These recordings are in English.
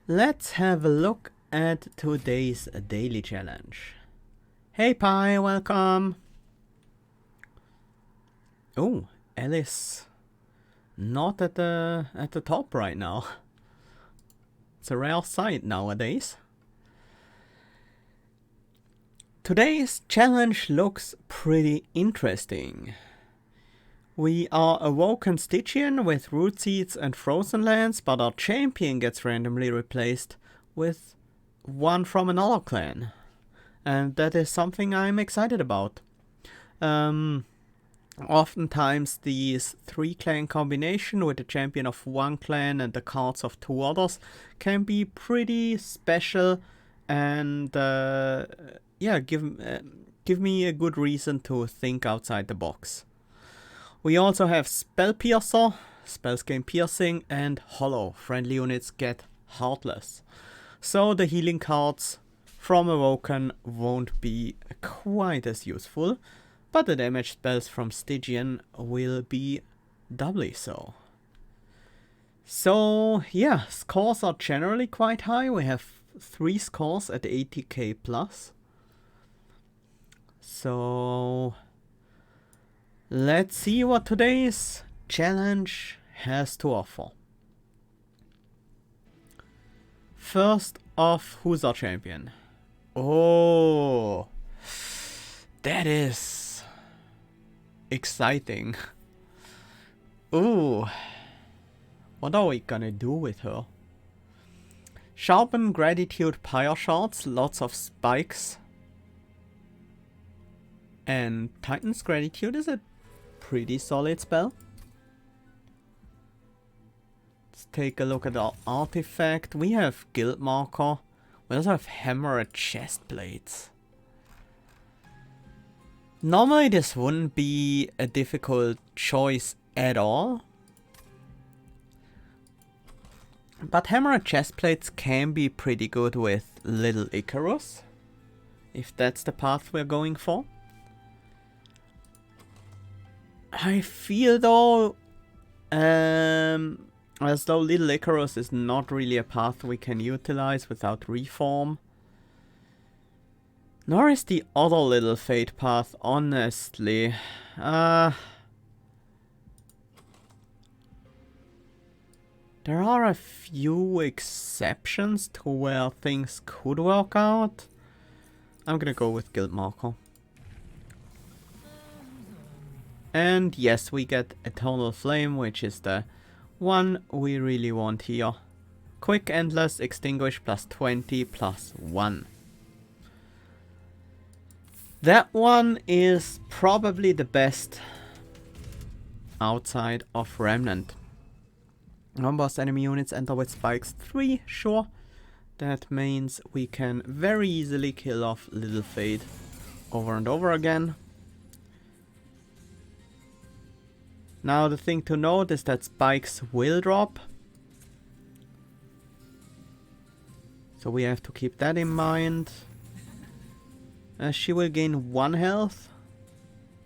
Let's have a look at today's daily challenge. Hey Pi, welcome! Oh, Alice. Not at the top right now. It's a rare sight nowadays. Today's challenge looks pretty interesting. We are Awoken Stygian with root seeds and frozen lands, but our champion gets randomly replaced with one from another clan. And that is something I'm excited about. Oftentimes these 3-clan combination with the champion of one clan and the cards of 2 others can be pretty special and give me a good reason to think outside the box. We also have Spell Piercer, Spells gain Piercing, and Hollow. Friendly units get Heartless. So the healing cards from Awoken won't be quite as useful, but the damage spells from Stygian will be doubly so. So yeah, scores are generally quite high. We have 3 scores at 80k plus. So let's see what today's challenge has to offer. First off, who's our champion? Oh, that is exciting. Ooh, what are we gonna do with her? Sharpen Gratitude Pyre Shards, lots of spikes. And Titan's Gratitude is a pretty solid spell. Let's take a look at our artifact. We have Guild Marker. We also have Hammered Chest Plates. Normally this wouldn't be a difficult choice at all. But Hammered Chest Plates can be pretty good with Little Icarus, if that's the path we're going for. I feel though, as though Little Icarus is not really a path we can utilize without Reform. Nor is the other Little Fate path, honestly. There are a few exceptions to where things could work out. I'm gonna go with Guild Marker. And yes, we get Eternal Flame, which is the one we really want here. Quick Endless, Extinguish, plus 20, plus 1. That one is probably the best outside of Remnant. Non-boss enemy units enter with spikes 3, sure. That means we can very easily kill off Little Fate over and over again. Now the thing to note is that spikes will drop. So we have to keep that in mind. She will gain 1 health.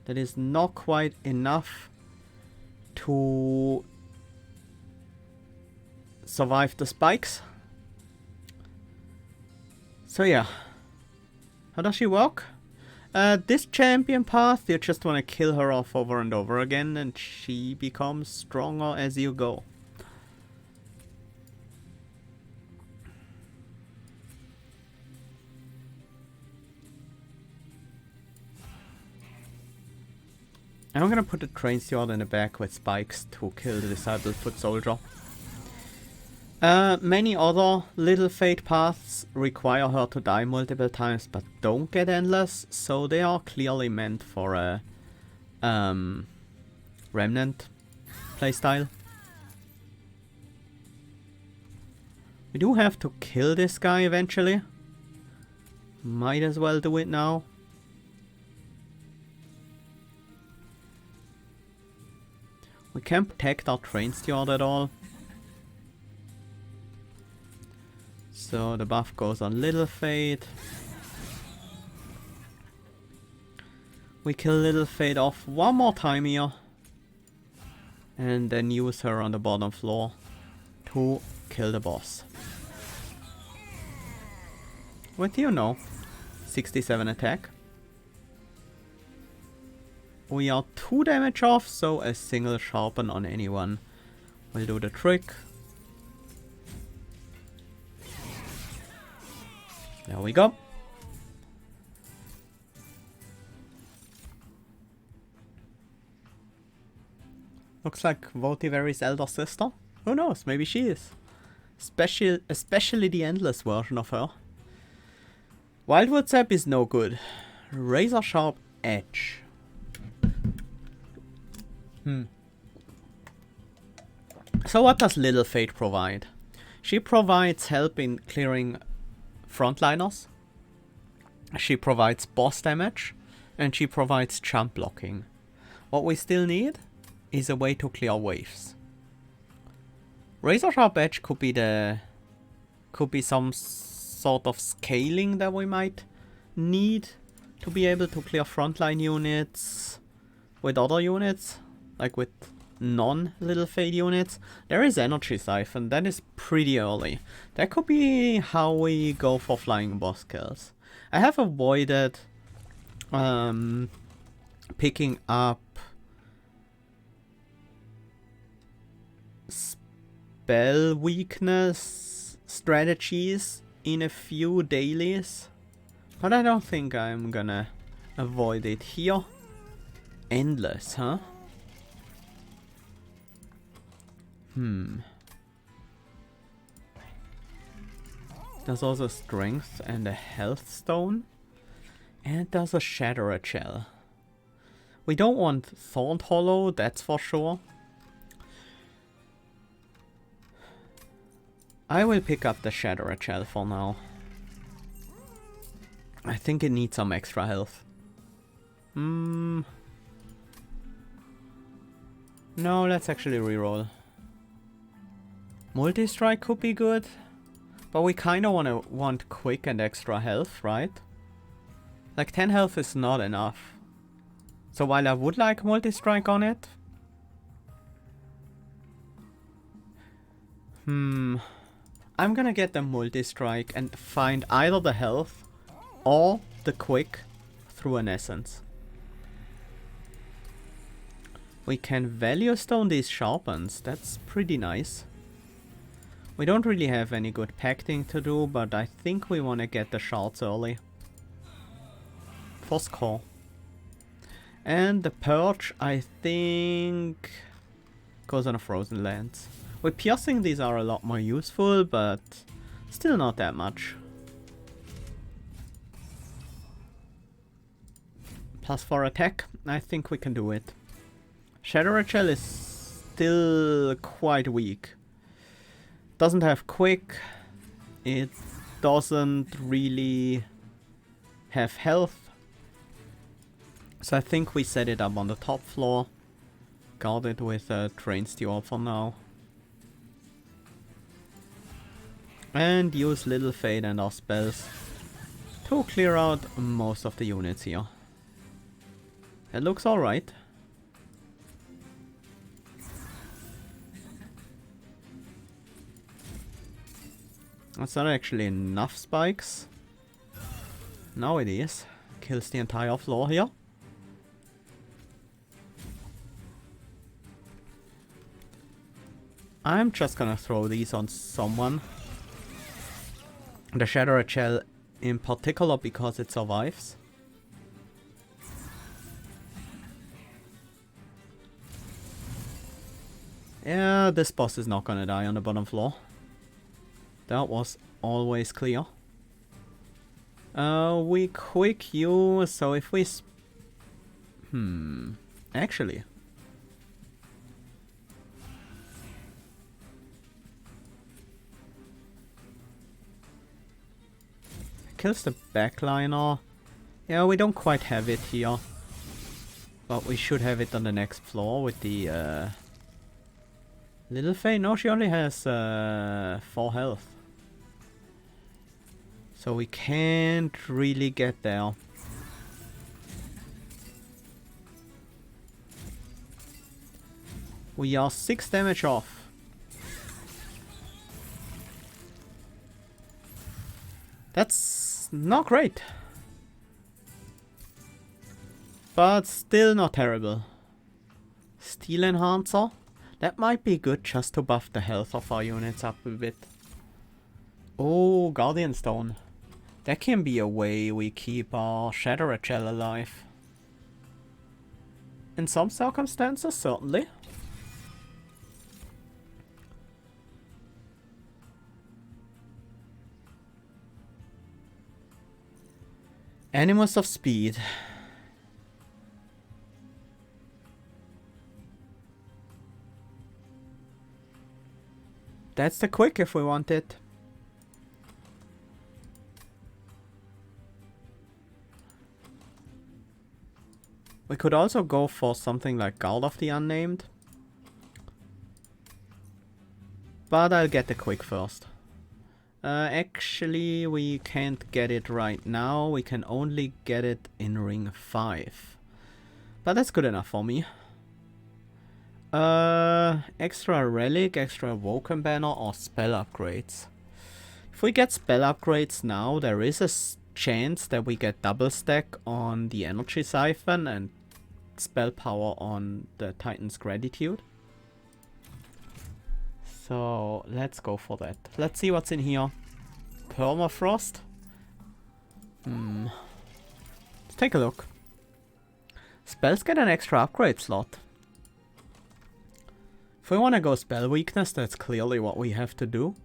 That is not quite enough to survive the spikes. So yeah. How does she work? This champion path, you just want to kill her off over and over again and she becomes stronger as you go. I'm gonna put a train steward in the back with spikes to kill the Disciple Foot Soldier. Many other Little Fate paths require her to die multiple times but don't get endless, so they are clearly meant for a Remnant playstyle. We do have to kill this guy eventually. Might as well do it now. We can't protect our train steward at all. So the buff goes on Little Fate. We kill Little Fate off one more time here. And then use her on the bottom floor to kill the boss. with, you know, 67 attack. We are 2 damage off, so a single sharpen on anyone will do the trick. There we go. Looks like Votivery's elder sister. Who knows, maybe she is. Especially the endless version of her. Wildwood Sap is no good. Razor Sharp Edge. So what does Little Fate provide? She provides help in clearing frontliners. She provides boss damage. And she provides jump blocking. What we still need is a way to clear waves. Razor Sharp Edge could be some sort of scaling that we might need to be able to clear frontline units with other units, like with non-Little Fate units. There is Energy Siphon, that is pretty early. That could be how we go for flying boss kills. I have avoided picking up spell weakness strategies in a few dailies, but I don't think I'm gonna avoid it here. Endless, huh? There's also strength and a health stone, and there's a Shattered Shell. We don't want Thorned Hollow, that's for sure. I will pick up the Shattered Shell for now. I think it needs some extra health. No, let's actually reroll. Multi-strike could be good, but we kinda want quick and extra health, right? Like 10 health is not enough. So while I would like multi-strike on it, I'm gonna get the multi-strike and find either the health or the quick through an essence. We can value stone these sharpens, that's pretty nice. We don't really have any good pacting to do, but I think we want to get the shards early. For score. And the Purge, I think, goes on a Frozen Lands. With Piercing, these are a lot more useful, but still not that much. +4 attack, I think we can do it. Shattered Shell is still quite weak. Doesn't have quick. It doesn't really have health. So I think we set it up on the top floor. Guard it with a Train Steward for now. And use Little Fate and our spells to clear out most of the units here. It looks alright. That's not actually enough spikes. Now it is. Kills the entire floor here. I'm just gonna throw these on someone. The Shattered Shell in particular because it survives. Yeah, this boss is not gonna die on the bottom floor. That was always clear. We quick you, so if we... Actually. Kills the backliner. Yeah, we don't quite have it here. But we should have it on the next floor with the... Little Fate? No, she only has 4 health. So we can't really get there. We are 6 damage off. That's It's not great. But still not terrible. Steel Enhancer. That might be good just to buff the health of our units up a bit. Oh, Guardian Stone. That can be a way we keep our Shadow Gel alive. In some circumstances, certainly. Animus of Speed. That's the quick if we want it. We could also go for something like Guard of the Unnamed. But I'll get the quick first. Actually, we can't get it right now. We can only get it in Ring 5. But that's good enough for me. Extra relic, extra Awoken banner, or spell upgrades. If we get spell upgrades now, there is a chance that we get double stack on the energy siphon and spell power on the Titan's Gratitude. So let's go for that. Let's see what's in here. Permafrost. Let's take a look. Spells get an extra upgrade slot. If we want to go spell weakness, that's clearly what we have to do.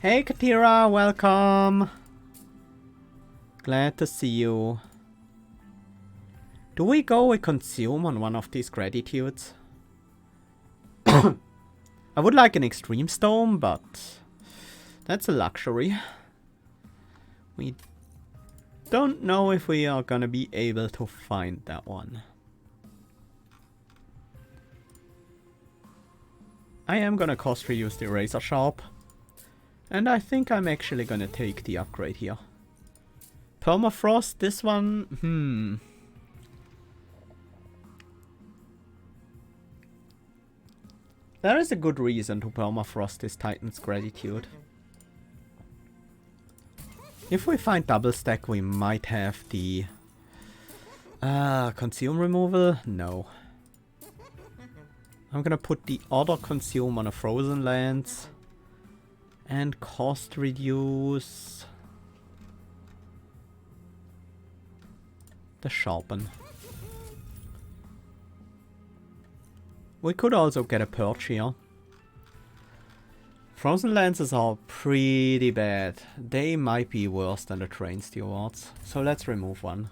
Hey Katira, welcome! Glad to see you. Do we go with Consume on one of these Gratitudes? I would like an Extreme Storm, but that's a luxury. We don't know if we are gonna be able to find that one. I am gonna cost reuse the Razor Sharp. And I think I'm actually gonna take the upgrade here. Permafrost, this one, There is a good reason to permafrost this Titan's Gratitude. If we find double stack, we might have the consume removal. No. I'm gonna put the other consume on a frozen lands and cost reduce the sharpen. We could also get a Purge here. Frozen Lances are pretty bad. They might be worse than the Train Stewards. So let's remove one.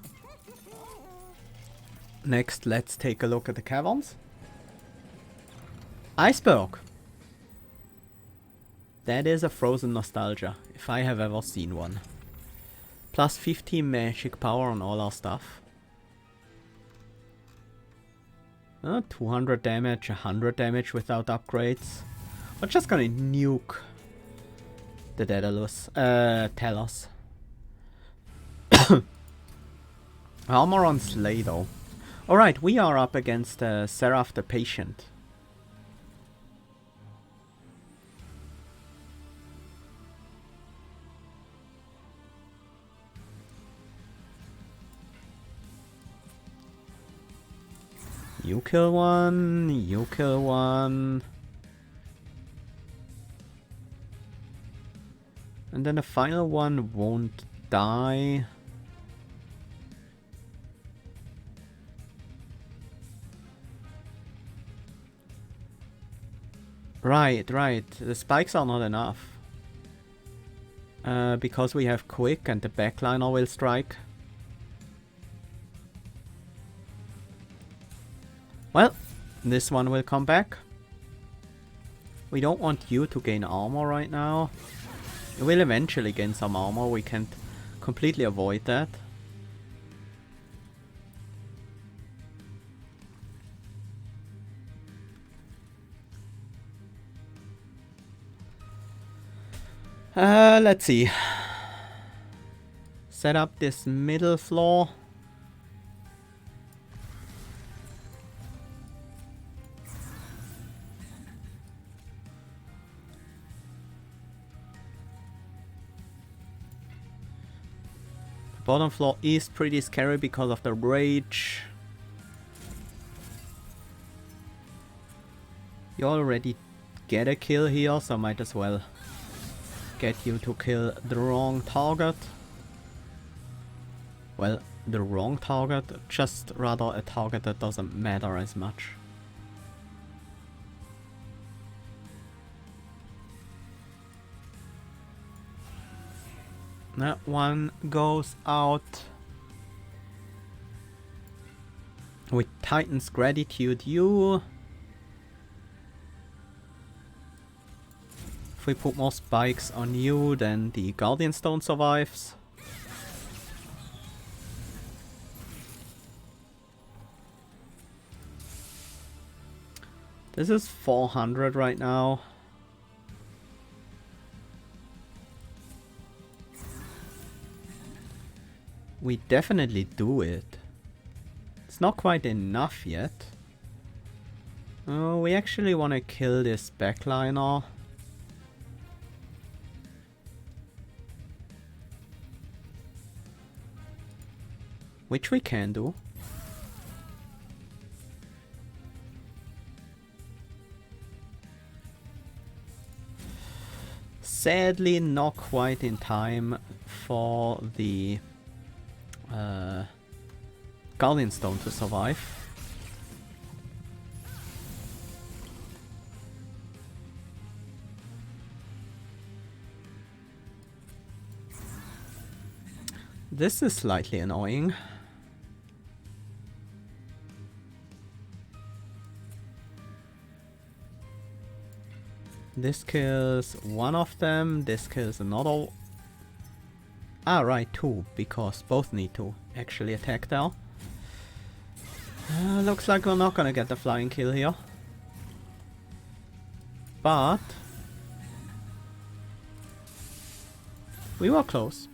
Next, let's take a look at the Caverns. Iceberg. That is a Frozen Nostalgia, if I have ever seen one. Plus 15 magic power on all our stuff. 200 damage, 100 damage without upgrades. We're just gonna nuke the Daedalus, Talos. Armor on Slay though. Alright, we are up against Seraph the Patient. You kill one, you kill one. And then the final one won't die. Right. The spikes are not enough. Because we have quick and the backliner will strike. Well, this one will come back. We don't want you to gain armor right now. You will eventually gain some armor, we can't completely avoid that. Let's see. Set up this middle floor. Bottom floor is pretty scary because of the rage. You already get a kill here, so might as well get you to kill the wrong target. Well, the wrong target, just rather a target that doesn't matter as much. That one goes out. With Titan's Gratitude, you. If we put more spikes on you, then the Guardian Stone survives. This is 400 right now. We definitely do it. It's not quite enough yet. Oh, we actually want to kill this backliner. Which we can do. Sadly, not quite in time for the Guardian Stone to survive. This is slightly annoying. This kills one of them, this kills another. Ah, right, two, because both need to actually attack there. Looks like we're not gonna get the flying kill here. But we were close.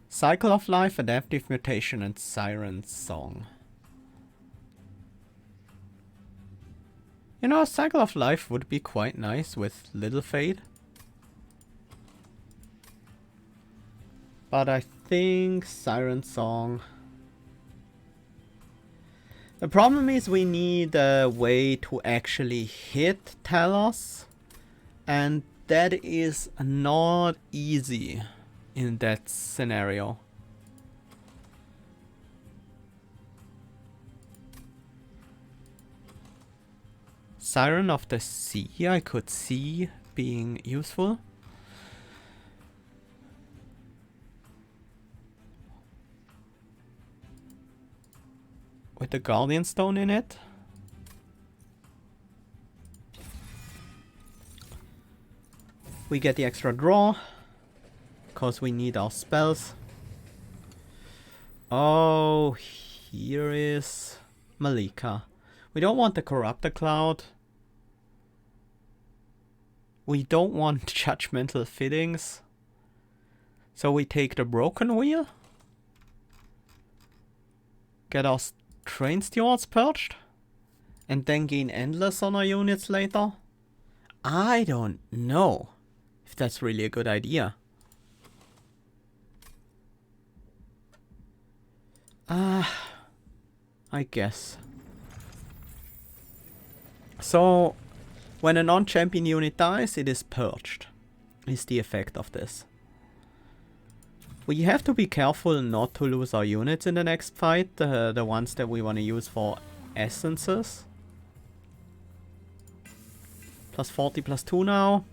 Cycle of Life, Adaptive Mutation, and Siren's Song. You know, Cycle of Life would be quite nice with Little Fade. But I think Siren's Song. The problem is we need a way to actually hit Talos. And that is not easy in that scenario. Siren of the Sea I could see being useful. With the Guardian Stone in it. We get the extra draw. Because we need our spells. Oh, here is Malika. We don't want the Corruptor Cloud. We don't want Judgmental Fittings. So we take the Broken Wheel. Get our Train Stewards purged. And then gain Endless on our units later. I don't know if that's really a good idea. I guess. So, when a non-champion unit dies, it is purged. Is the effect of this. We have to be careful not to lose our units in the next fight. The ones that we want to use for essences. Plus 40, plus 2 now.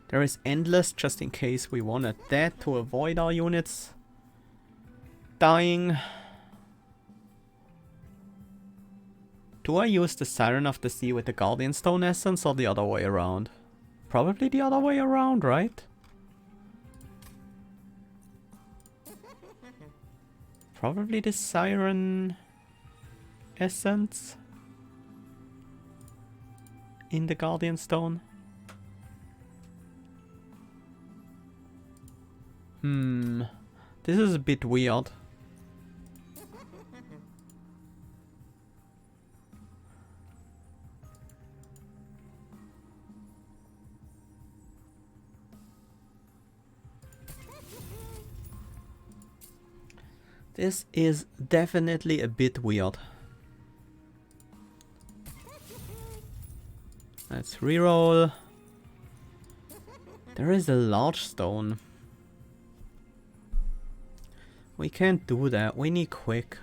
There is Endless, just in case we wanted that to avoid our units dying. Do I use the Siren of the Sea with the Guardian Stone Essence or the other way around? Probably the other way around, right? Probably the Siren Essence in the Guardian Stone. This is a bit weird. This is definitely a bit weird. Let's reroll. There is a large stone. We can't do that. We need quick.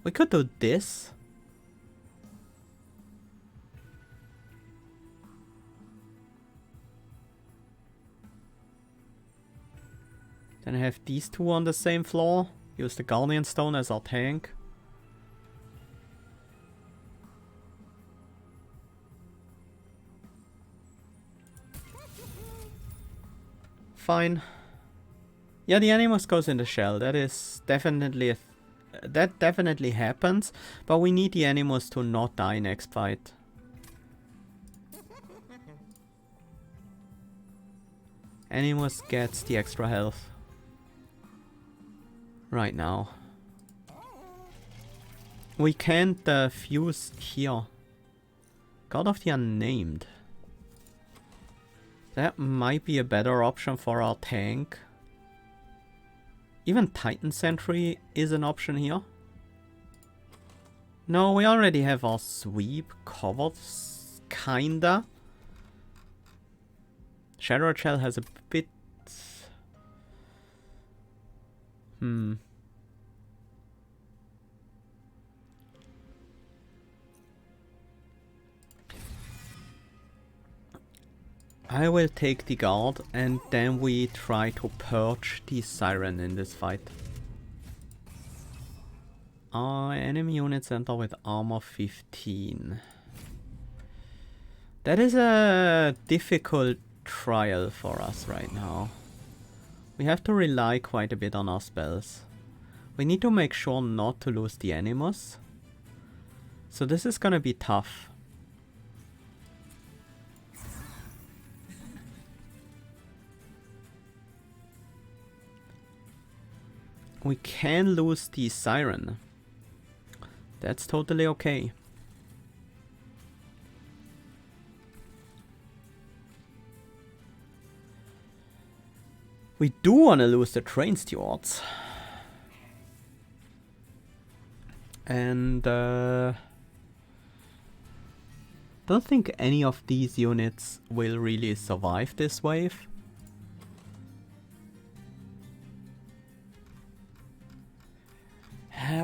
We could do this. Then have these two on the same floor. Use the Guardian Stone as our tank. Fine. Yeah, the Animus goes in the shell. That is definitely that definitely happens, but we need the Animus to not die next fight. Animus gets the extra health right now. We can't fuse here. God of the Unnamed. That might be a better option for our tank. Even Titan Sentry is an option here. No, we already have our sweep covered, kinda. Shadow Shell has a bit... I will take the guard and then we try to purge the Siren in this fight. Enemy units enter with armor 15. That is a difficult trial for us right now. We have to rely quite a bit on our spells. We need to make sure not to lose the Animus. So this is gonna be tough. We can lose the Siren. That's totally okay. We do want to lose the Train Stewards. And don't think any of these units will really survive this wave.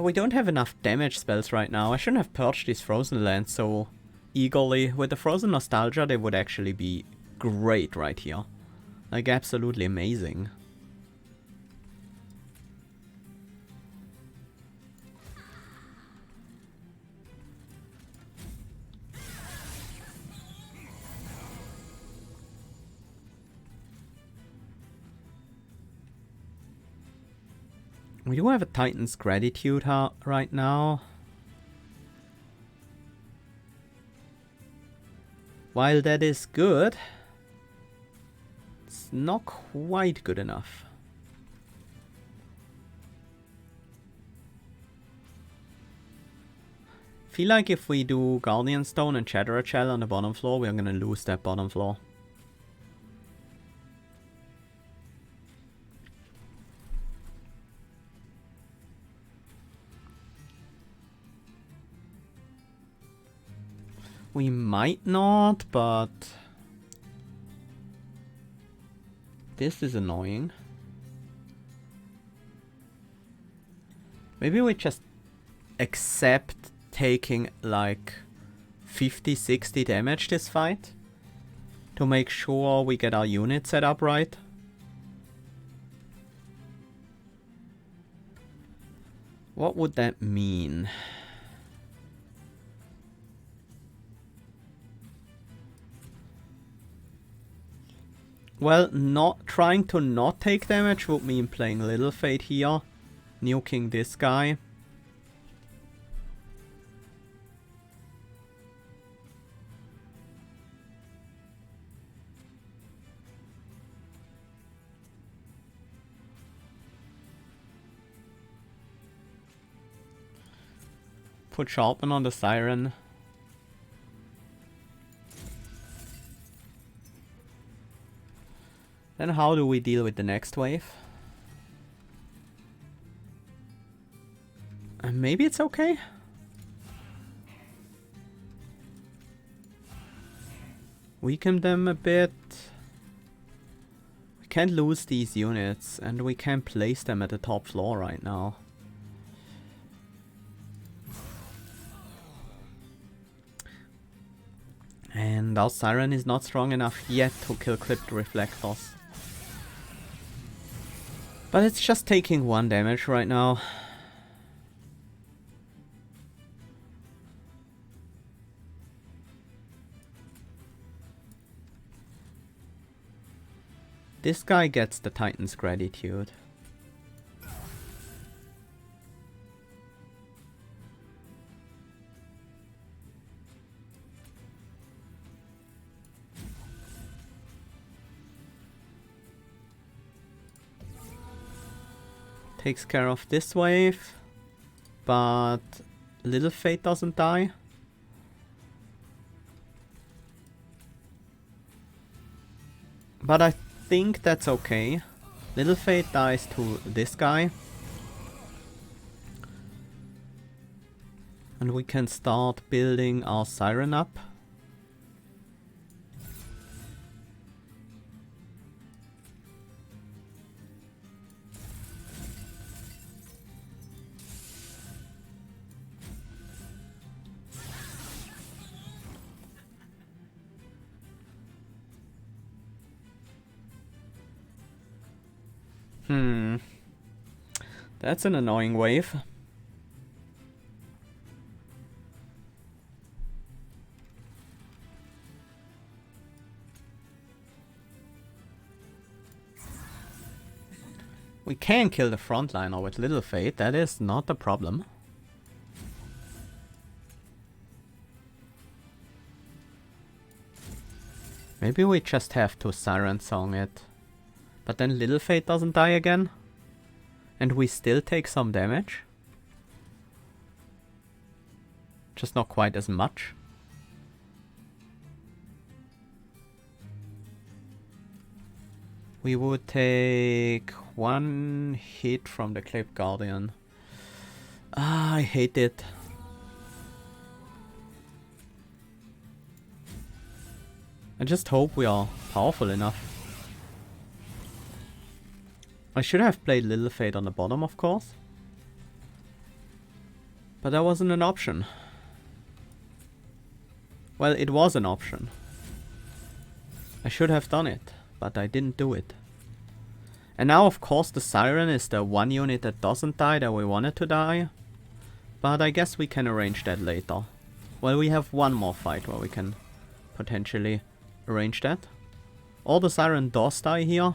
We don't have enough damage spells right now. I shouldn't have purged these Frozen Lands so eagerly. With the Frozen Nostalgia, they would actually be great right here. Like, absolutely amazing. We do have a Titan's Gratitude right now. While that is good, it's not quite good enough. Feel like if we do Guardian Stone and Chatterer Shell on the bottom floor, we're gonna lose that bottom floor. We might not, but this is annoying. Maybe we just accept taking like 50-60 damage this fight to make sure we get our unit set up right. What would that mean? Well, not trying to not take damage would mean playing Little Fate here, nuking this guy. Put Sharpen on the Siren. Then how do we deal with the next wave? Maybe it's okay? Weaken them a bit. We can't lose these units, and we can't place them at the top floor right now. And our Siren is not strong enough yet to kill Crypt Reflectors. But it's just taking 1 damage right now. This guy gets the Titan's Gratitude. Takes care of this wave, but Little Fate doesn't die. But I think that's okay. Little Fate dies to this guy. And we can start building our Siren up. That's an annoying wave. We can kill the frontliner with Little Fate, that is not a problem. Maybe we just have to Siren Song it. But then Little Fate doesn't die again. And we still take some damage. Just not quite as much. We would take 1 hit from the Clip Guardian. Ah, I hate it. I just hope we are powerful enough. I should have played Little Fate on the bottom, of course. But that wasn't an option. Well, it was an option. I should have done it, but I didn't do it. And now, of course, the Siren is the 1 unit that doesn't die that we wanted to die. But I guess we can arrange that later. Well, we have 1 more fight where we can potentially arrange that. Or the Siren does die here.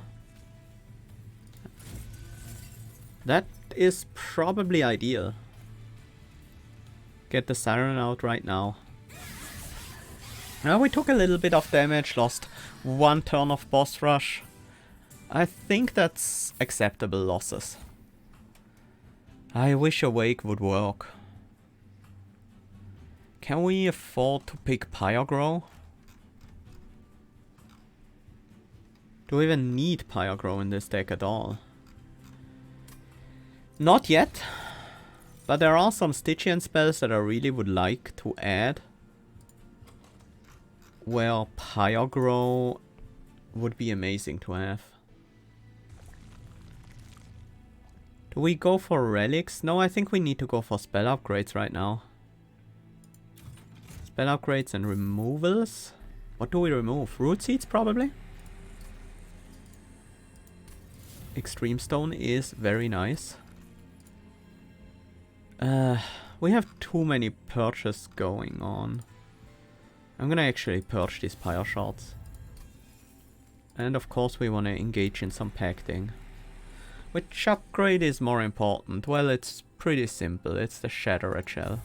That is probably ideal. Get the Siren out right now. Now we took a little bit of damage, lost 1 turn of boss rush. I think that's acceptable losses. I wish Awake would work. Can we afford to pick Pyrogrow? Do we even need Pyrogrow in this deck at all? Not yet, but there are some Stygian spells that I really would like to add, where Pyrogrow would be amazing to have. Do we go for relics? No, I think we need to go for spell upgrades right now. Spell upgrades and removals. What do we remove? Root seeds probably? Extreme Stone is very nice. We have too many purges going on. I'm gonna actually purge these Pyre Shards. And of course we wanna engage in some pacting. Which upgrade is more important? Well, it's pretty simple. It's the Shattered Shell.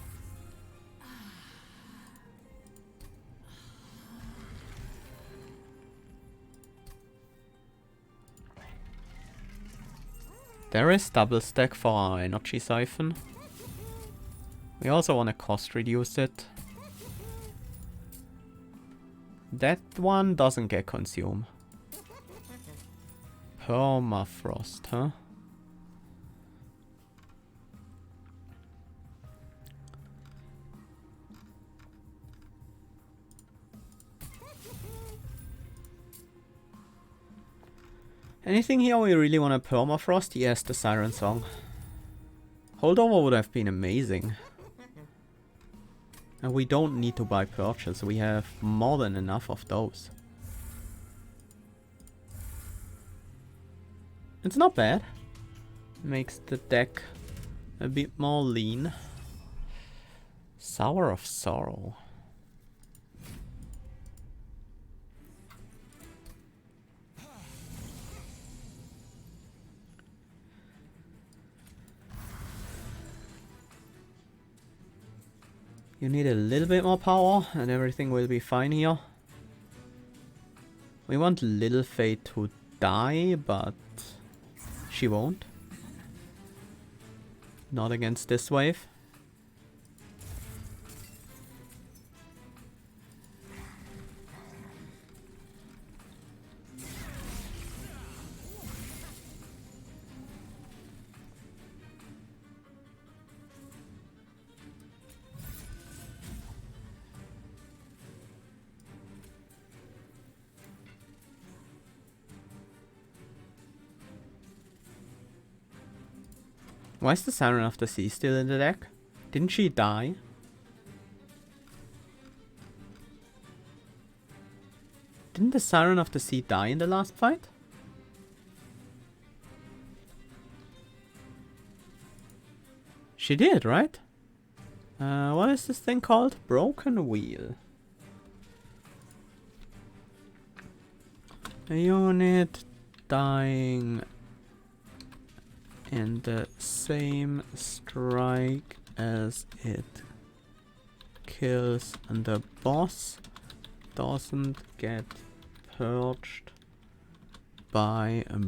There is double stack for our energy siphon. We also want to cost reduce it. That one doesn't get consumed. Permafrost, huh? Anything here we really want to permafrost? Yes, the Siren Song. Holdover would have been amazing. And we don't need to buy purchase, we have more than enough of those. It's not bad. Makes the deck a bit more lean. Sour of Sorrow. You need a little bit more power and everything will be fine here. We want Little Fate to die, but she won't. Not against this wave. Why is the Siren of the Sea still in the deck? Didn't she die? Didn't the Siren of the Sea die in the last fight? She did, right? What is this thing called? Broken Wheel. A unit dying in the same strike as it kills the boss doesn't get purged by a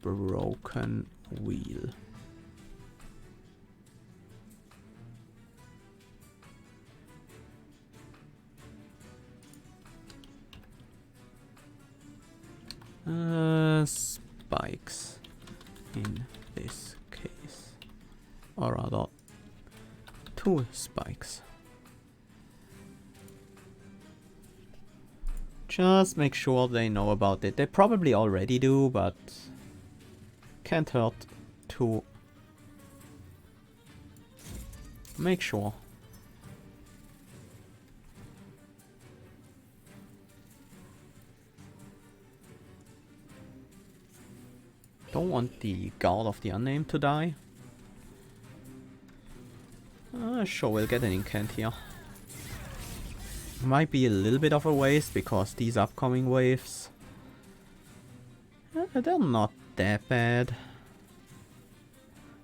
broken wheel. Spikes in this case, or rather 2 spikes. Just make sure they know about it. They probably already do, but can't hurt to make sure. Don't want the Guard of the Unnamed to die. Sure, we'll get an incant here. Might be a little bit of a waste because these upcoming waves, they're not that bad.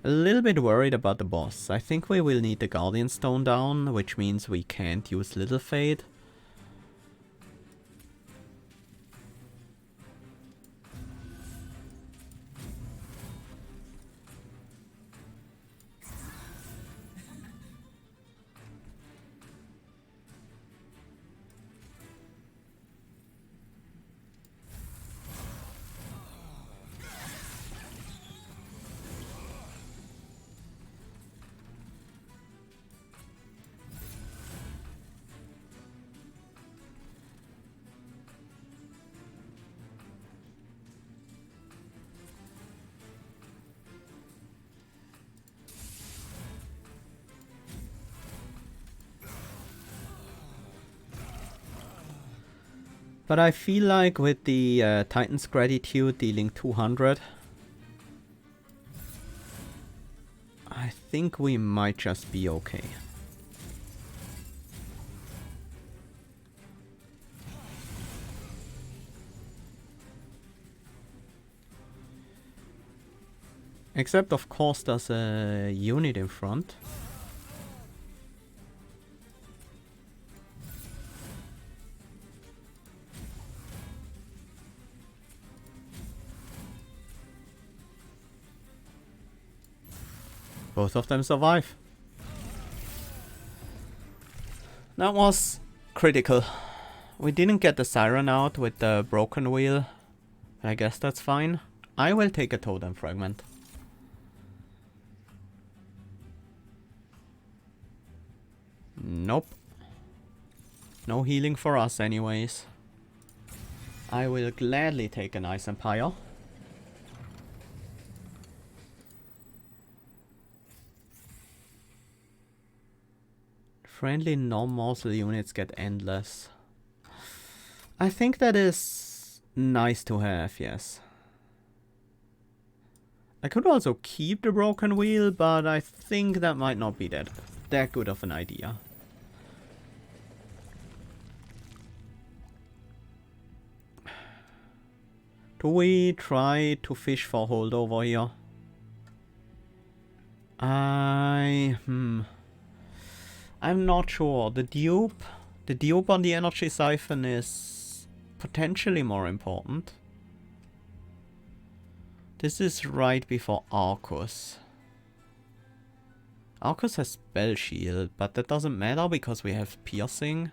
A little bit worried about the boss. I think we will need the Guardian Stone down, which means we can't use Little Fate. But I feel like with the Titan's Gratitude dealing 200, I think we might just be okay. Except of course there's a unit in front. Both of them survive. That was critical. We didn't get the Siren out with the broken wheel. I guess that's fine. I will take a totem fragment. Nope. No healing for us anyways. I will gladly take an Ice Empire. Friendly non-morsel units get endless. I think that is nice to have, yes. I could also keep the broken wheel, but I think that might not be that good of an idea. Do we try to fish for holdover here? I'm not sure. The dupe on the energy siphon is potentially more important. This is right before Arcus. Arcus has Spell Shield, but that doesn't matter because we have Piercing.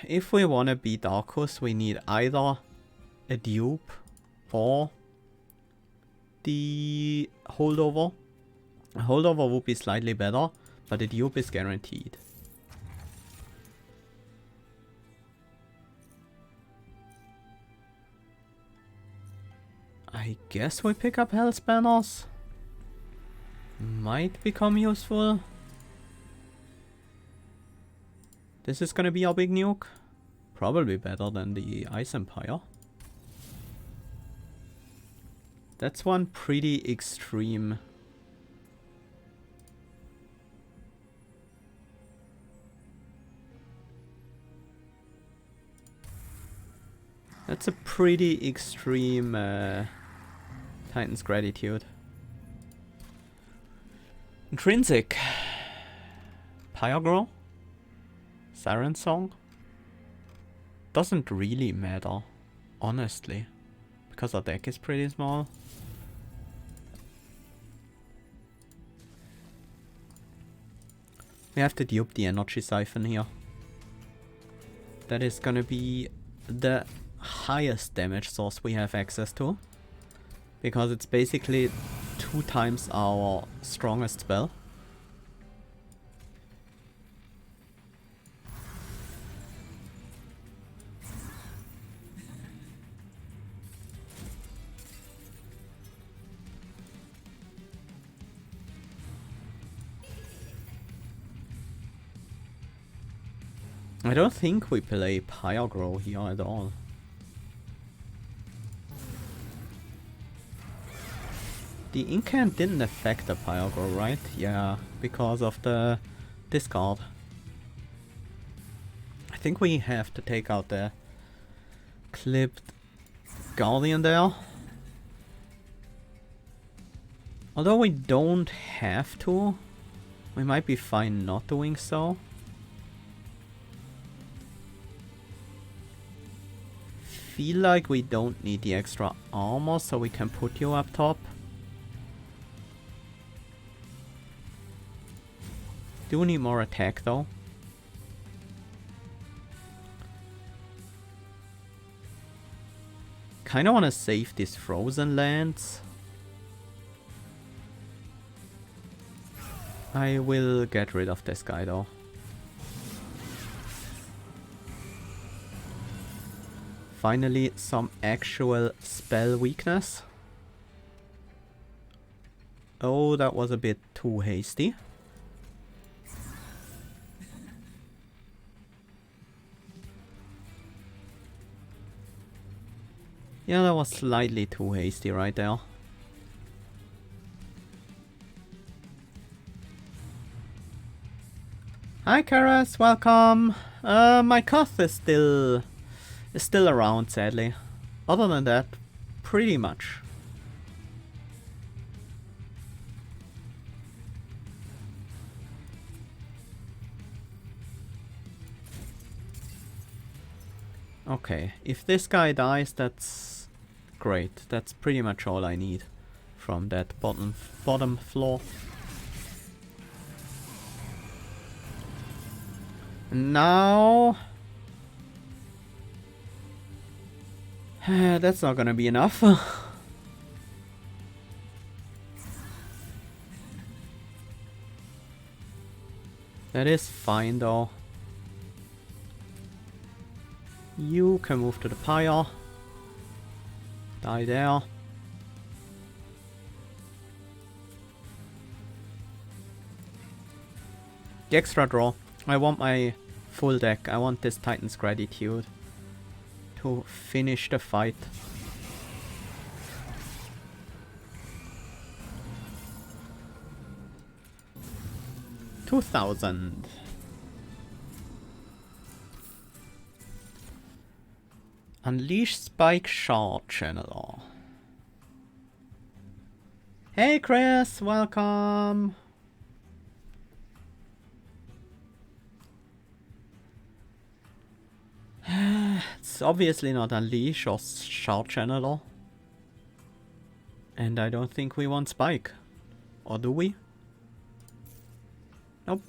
If we want to beat Arcus, we need either a dupe or the holdover. A holdover would be slightly better, but the dupe is guaranteed. I guess we pick up Hell's Banners. Might become useful. This is gonna be our big nuke. Probably better than the Ice Empire. That's one pretty extreme. That's a pretty extreme Titan's Gratitude. Intrinsic. Pyrogrow? Siren Song? Doesn't really matter, honestly. Because our deck is pretty small. We have to dupe the energy siphon here. That is gonna be the highest damage source we have access to. Because it's basically 2 times our strongest spell. I don't think we play Pyrogrow here at all. The incant didn't affect the Pyrogrow, right? Yeah, because of the discard. I think we have to take out the clipped Guardian there. Although we don't have to, we might be fine not doing so. Feel like we don't need the extra armor, so we can put you up top. Do need more attack though. Kinda wanna save these frozen lands. I will get rid of this guy though. Finally, some actual spell weakness. Oh, that was a bit too hasty. Yeah, that was slightly too hasty right there. Hi Karas, welcome. My Koth is still around, sadly. Other than that, pretty much. Okay, if this guy dies, that's great. That's pretty much all I need from that bottom floor. Now... that's not gonna be enough. That is fine though. You can move to the pyre. Die there. The extra draw. I want my full deck. I want this Titan's Gratitude to finish the fight. $2,000. Unleash Spike Shard Channeler. Hey Chris, welcome. It's obviously not Unleash or Shard Channeler. And I don't think we want Spike. Or do we? Nope.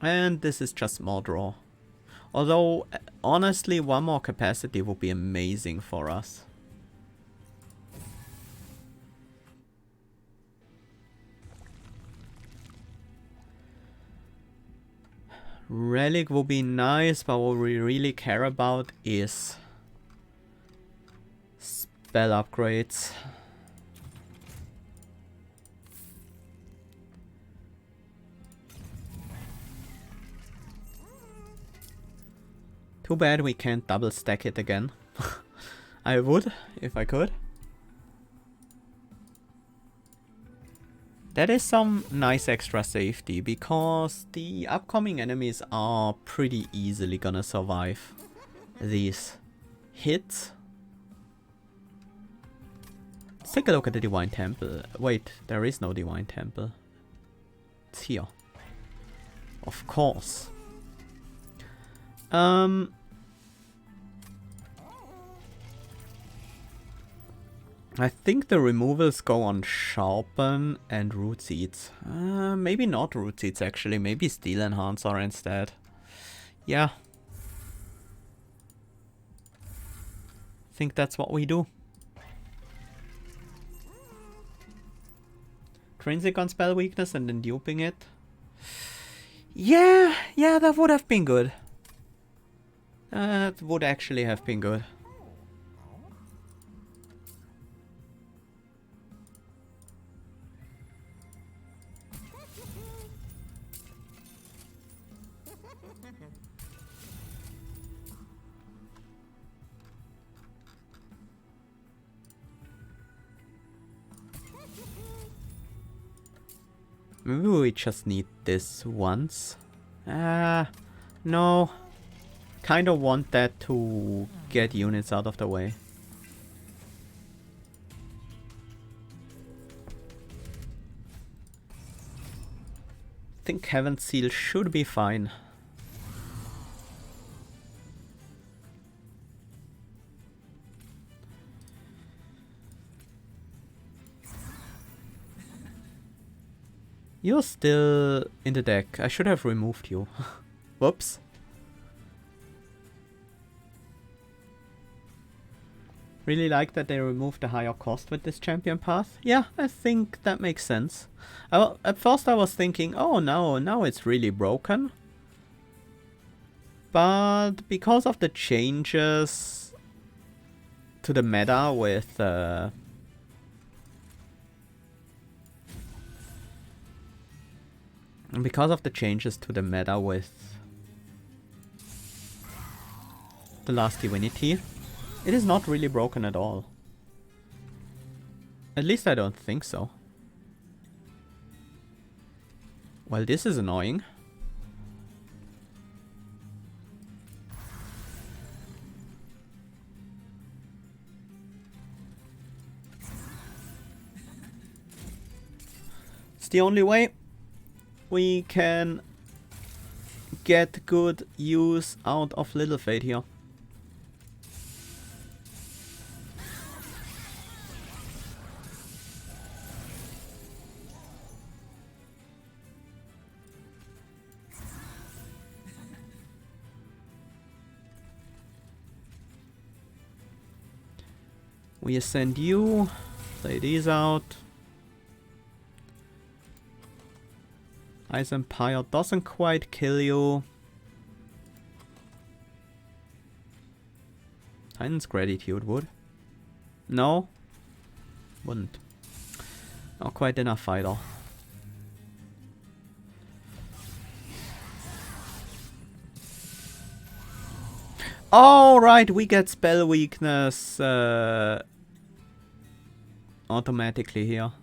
And this is just more draw. Although, honestly, one more capacity would be amazing for us. Relic would be nice, but what we really care about is spell upgrades. Too bad we can't double stack it again. I would, if I could. That is some nice extra safety, because the upcoming enemies are pretty easily gonna survive these hits. Let's take a look at the Divine Temple. Wait, there is no Divine Temple. It's here. Of course. I think the removals go on Sharpen and Root Seeds. Maybe not Root Seeds actually, maybe Steel Enhancer instead. Yeah. I think that's what we do. Intrinsic on spell weakness and then duping it. Yeah, that would have been good. That would actually have been good. Maybe we just need this once. No. Kinda want that to get units out of the way. I think Heaven's Seal should be fine. You're still in the deck. I should have removed you. Whoops. Really like that they removed the higher cost with this champion path. Yeah, I think that makes sense. At first I was thinking, oh no, now it's really broken. But because of the changes to the meta with because of the changes to the meta with the Last Divinity, it is not really broken at all. At least I don't think so. Well, this is annoying. It's the only way we can get good use out of Little Fate here. We ascend you, play these out. Ice Empire doesn't quite kill you. Titan's Gratitude would. No? Wouldn't. Not quite enough either. Oh, right, we get spell weakness automatically here.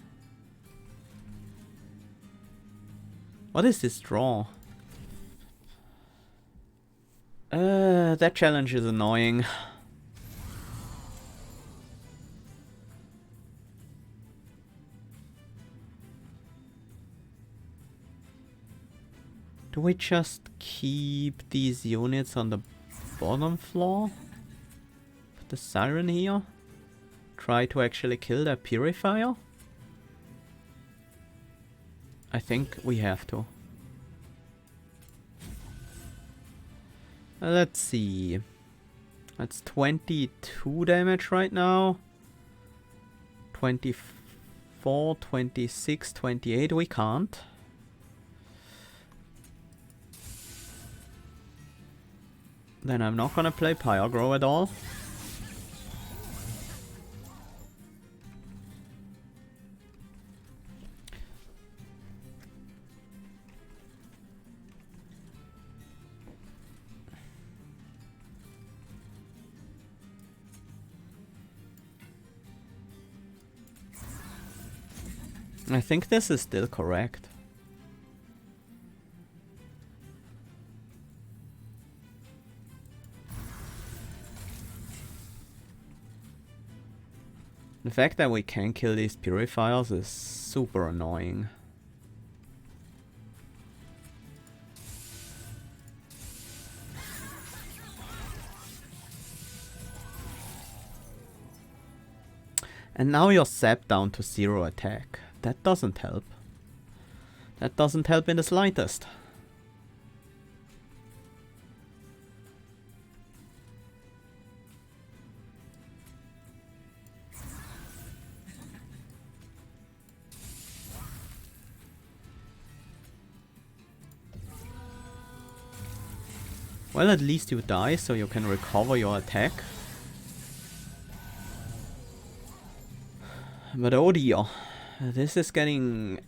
What is this draw? That challenge is annoying. Do we just keep these units on the bottom floor? Put the siren here? Try to actually kill that purifier? I think we have to. Let's see. That's 22 damage right now. 24, 26, 28. We can't. Then I'm not gonna play Pyrogrow at all. I think this is still correct. The fact that we can kill these purifiers is super annoying. And now you're sapped down to 0 attack. That doesn't help. That doesn't help in the slightest. Well, at least you die, so you can recover your attack. But oh dear, this is getting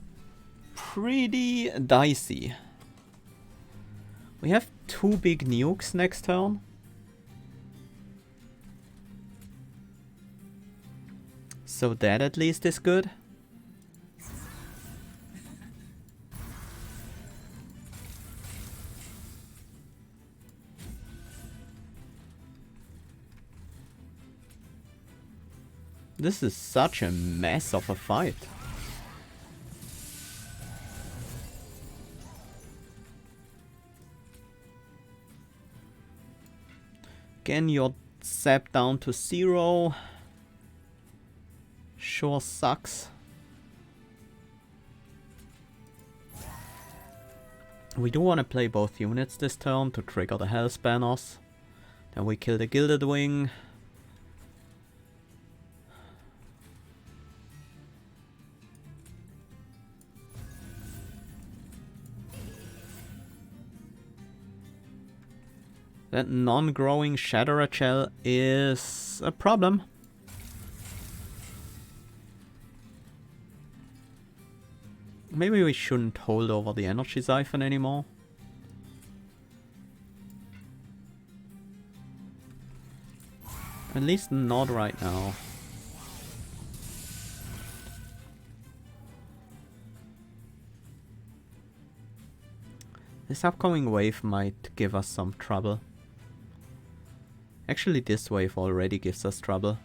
pretty dicey. We have 2 big nukes next turn. So that at least is good. This is such a mess of a fight. Again, you're sapped down to 0. Sure sucks. We do want to play both units this turn to trigger the Hell's Banners. Then we kill the Gilded Wing. That non-growing Shatterer Shell is a problem. Maybe we shouldn't hold over the Energy Siphon anymore. At least not right now. This upcoming wave might give us some trouble. Actually, this wave already gives us trouble.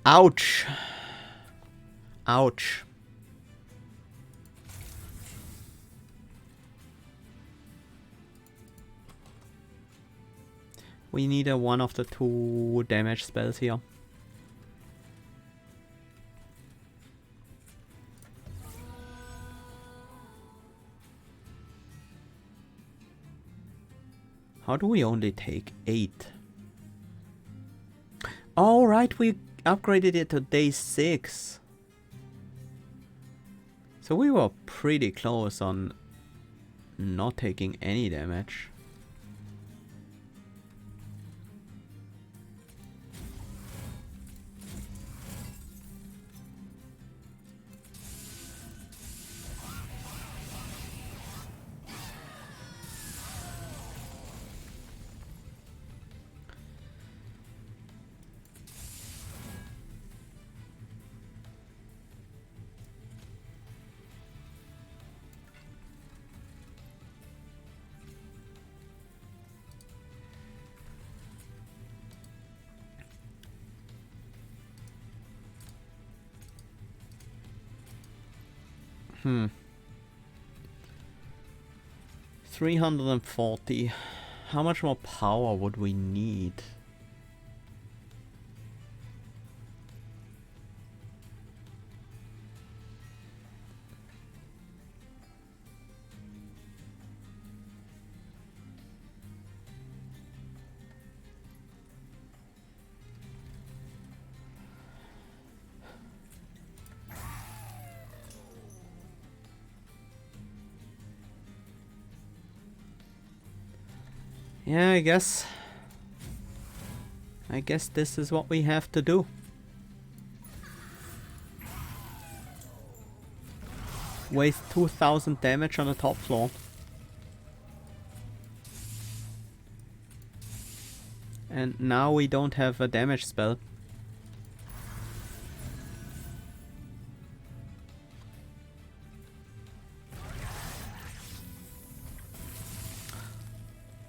Ouch! Ouch. We need a one of the 2 damage spells here. How do we only take 8? Oh, right, we upgraded it to day 6. So we were pretty close on not taking any damage. Hmm. 340. How much more power would we need? Yeah, I guess this is what we have to do. Waste 2000 damage on the top floor. And now we don't have a damage spell.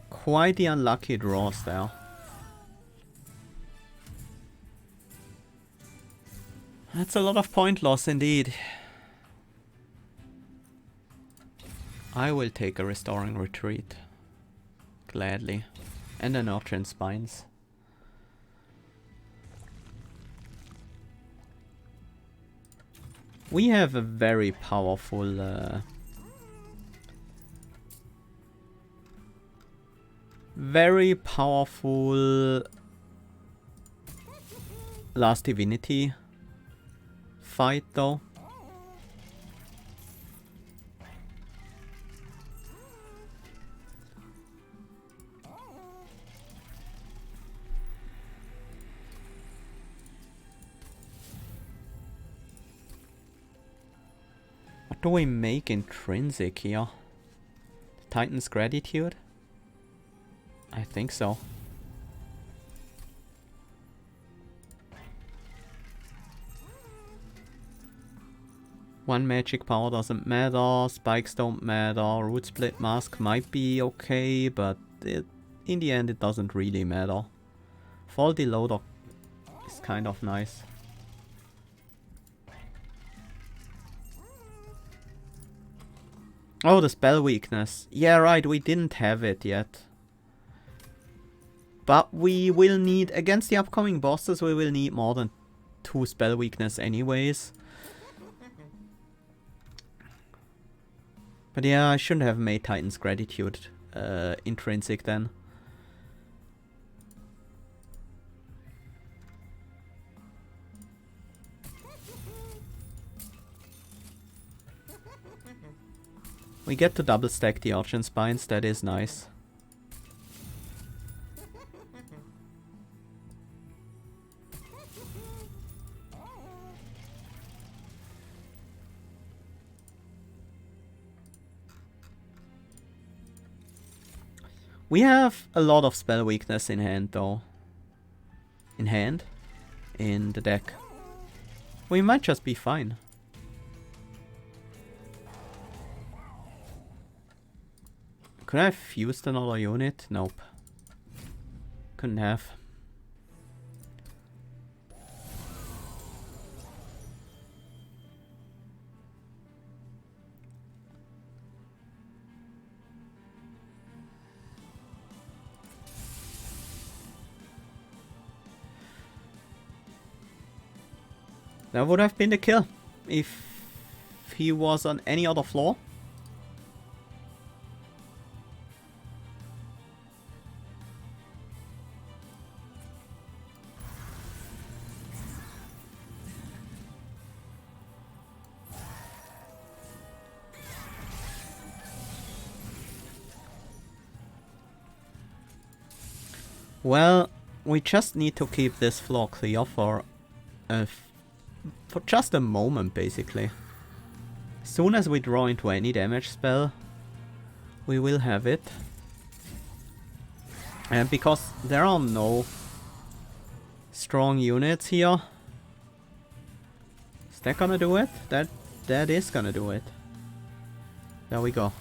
Quite the unlucky draws there. That's a lot of point loss indeed. I will take a Restoring Retreat. Gladly. And an Nurturing Spines. We have a very powerful... very powerful Last Divinity fight though. What do we make intrinsic here? Titan's Gratitude? I think so. One magic power doesn't matter, spikes don't matter, root split mask might be okay, but in the end it doesn't really matter. Faulty loader is kind of nice. Oh, the spell weakness. Yeah, right, we didn't have it yet. But we will need, against the upcoming bosses, we will need more than 2 spell weakness anyways. But yeah, I shouldn't have made Titan's Gratitude intrinsic then. We get to double stack the Argent Spines, that is nice. We have a lot of spell weakness in hand though. In hand? In the deck. We might just be fine. Could I have fused another unit? Nope. Couldn't have. That would have been the kill if he was on any other floor. Well, we just need to keep this floor clear for just a moment, basically. As soon as we draw into any damage spell, we will have it. And because there are no strong units here, is that gonna do it? That is gonna do it. There we go.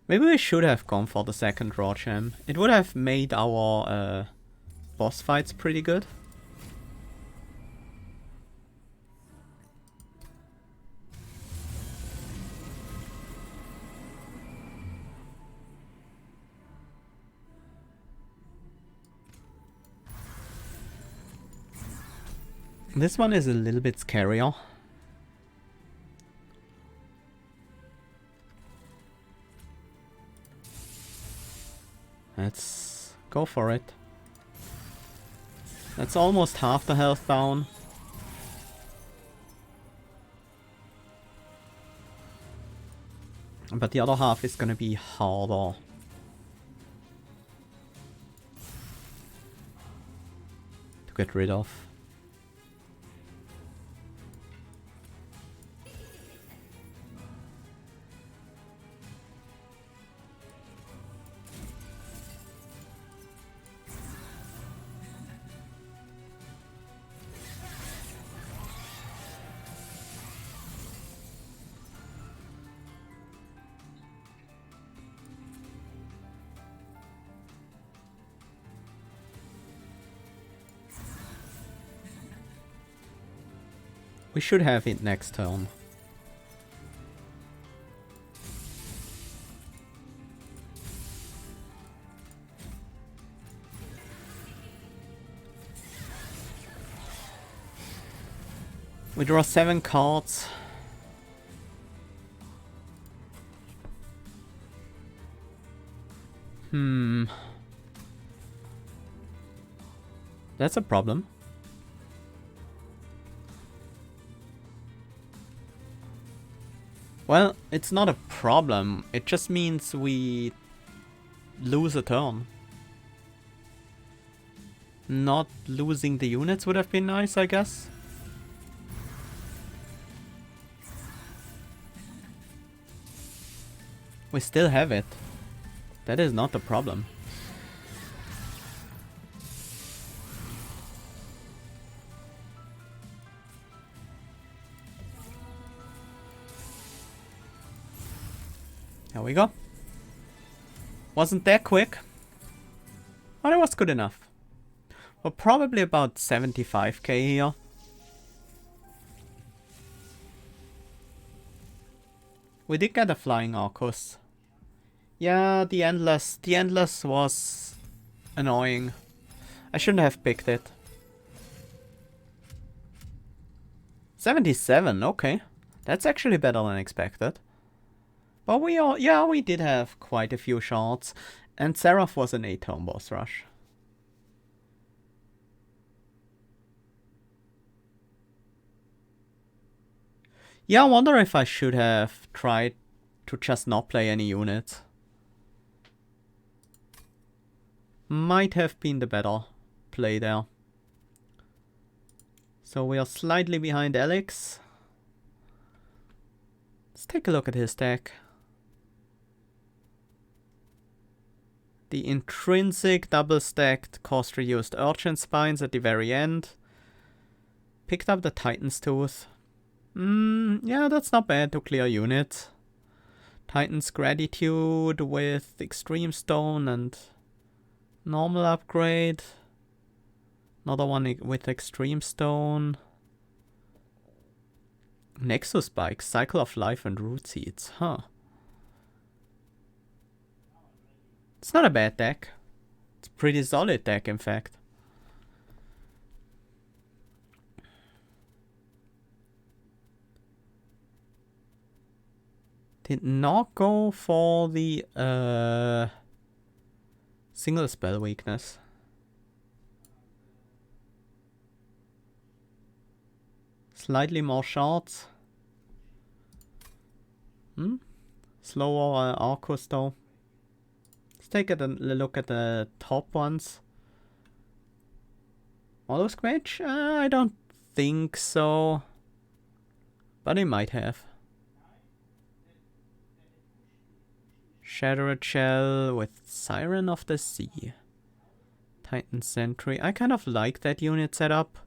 Maybe we should have gone for the second draw gem. It would have made our boss fights pretty good. This one is a little bit scarier. Let's go for it. That's almost half the health down. But the other half is gonna be harder. To get rid of. We should have it next turn. We draw 7 cards. That's a problem. Well, it's not a problem. It just means we lose a turn. Not losing the units would have been nice, I guess. We still have it. That is not the problem. There we go. Wasn't that quick, but it was good enough. We're probably about 75k here. We did get a flying Arcus. Yeah, the Endless was annoying. I shouldn't have picked it. 77, okay. That's actually better than expected. But we did have quite a few shards, and Seraph was an 8-turn boss rush. Yeah, I wonder if I should have tried to just not play any units. Might have been the better play there. So we are slightly behind Alex. Let's take a look at his deck. The intrinsic double-stacked cost-reduced Urchin Spines at the very end. Picked up the Titan's Tooth. Yeah, that's not bad to clear units. Titan's Gratitude with Extreme Stone and normal upgrade. Another one with Extreme Stone. Nexus Spikes, Cycle of Life and Root Seeds. Huh. It's not a bad deck. It's a pretty solid deck, in fact. Did not go for the single spell weakness. Slightly more shards. Slower Arcus though. Let's take a look at the top ones. Auto Scratch? I don't think so. But he might have. Shattered Shell with Siren of the Sea. Titan Sentry. I kind of like that unit setup.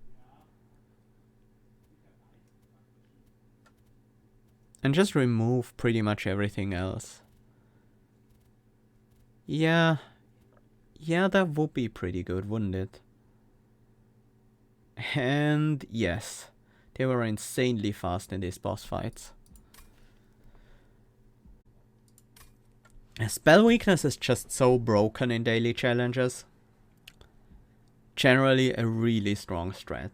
And just remove pretty much everything else. Yeah. Yeah, that would be pretty good, wouldn't it? And yes. They were insanely fast in these boss fights. Spell weakness is just so broken in daily challenges. Generally a really strong strat.